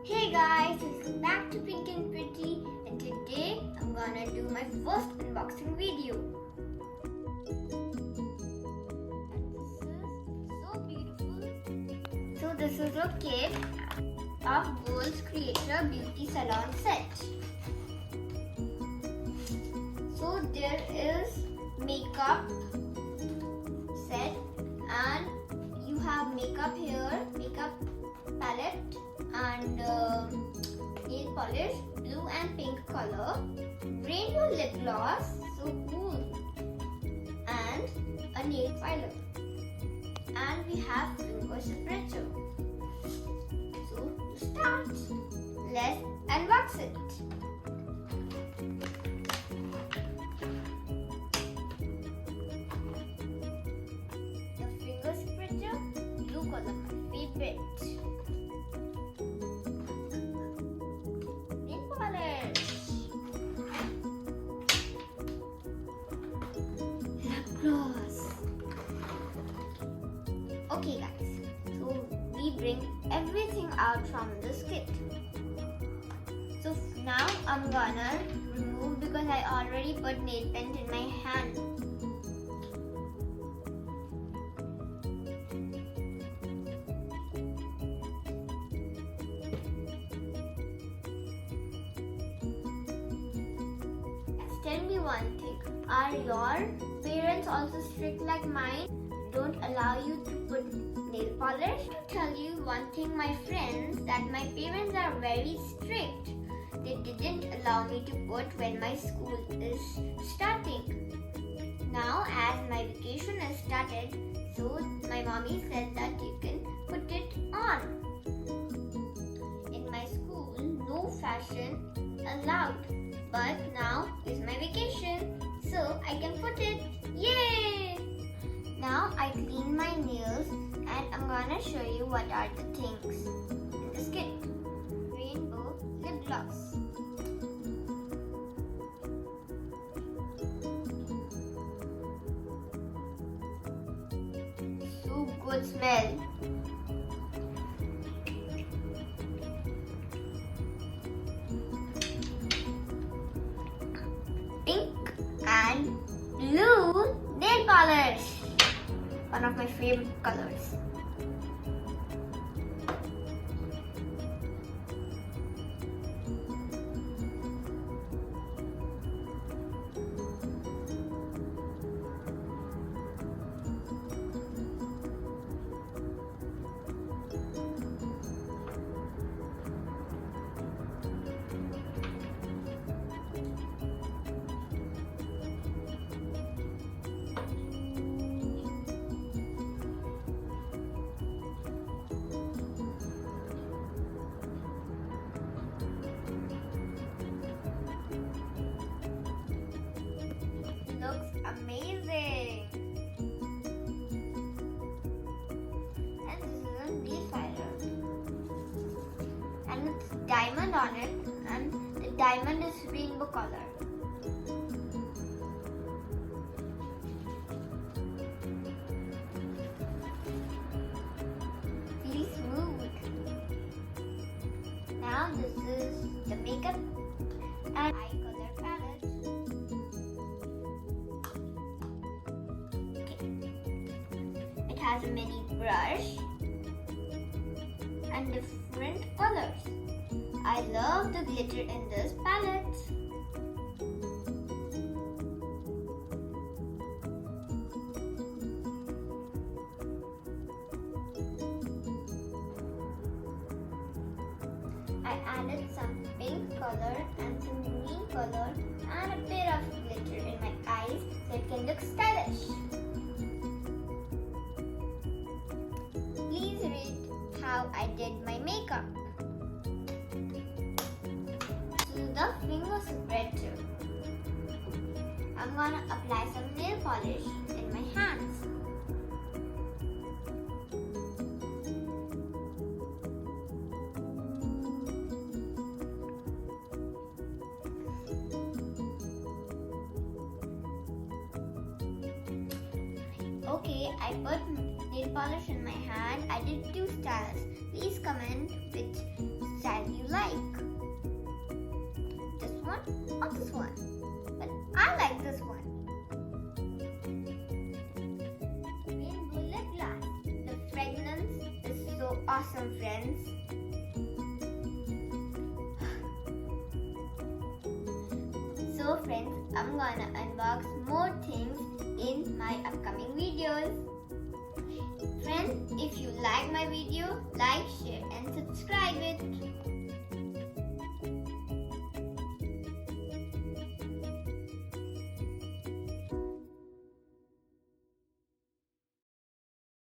Hey guys, welcome back to PinkNPretty, and today I'm gonna do my first unboxing video. And this is so beautiful. So this is a kit of Girls Creator Beauty Salon set. So there is makeup set, and you have makeup here, makeup palette, and nail polish, blue and pink color, rainbow lip gloss, so cool, and a nail filer, and we have finger separator. So to start, let's unbox it. The finger separator, blue color, my favorite. Okay guys, so we bring everything out from this kit. So now I'm gonna remove because I already put nail paint in my hand. Tell me one thing, are your parents also strict like mine? Don't allow you to put nail polish? To tell you one thing, my friends, that my parents are very strict. They didn't allow me to put when my school is starting. Now as my vacation is started, so my mommy said that you can put it on. In my school, no fashion allowed. But now is my vacation, so I can put it. Yay! Now I clean my nails and I'm gonna show you what are the things in this kit. Rainbow lip gloss. So good smell. Pink and blue nail polish. One of my favorite colors. Looks amazing. And this is a nail filer. And it's diamond on it, and the diamond is rainbow color. Feels smooth. Now this is the makeup and eye color palette. It has a mini brush and different colors. I love the glitter in this palette. I added some pink color and some green color and a bit of glitter in my eyes so it can look stylish. Please read how I did my makeup. To the finger separator, I'm gonna apply some nail polish in my hands. Okay, I put nail polish in my hand. I did 2 styles. Please comment which style you like. This one or this one? But I like this one. Rainbow lip gloss. The fragrance is so awesome, friends. So friends, I'm gonna unbox more things in my upcoming videos. Friends, if you like my video, like, share and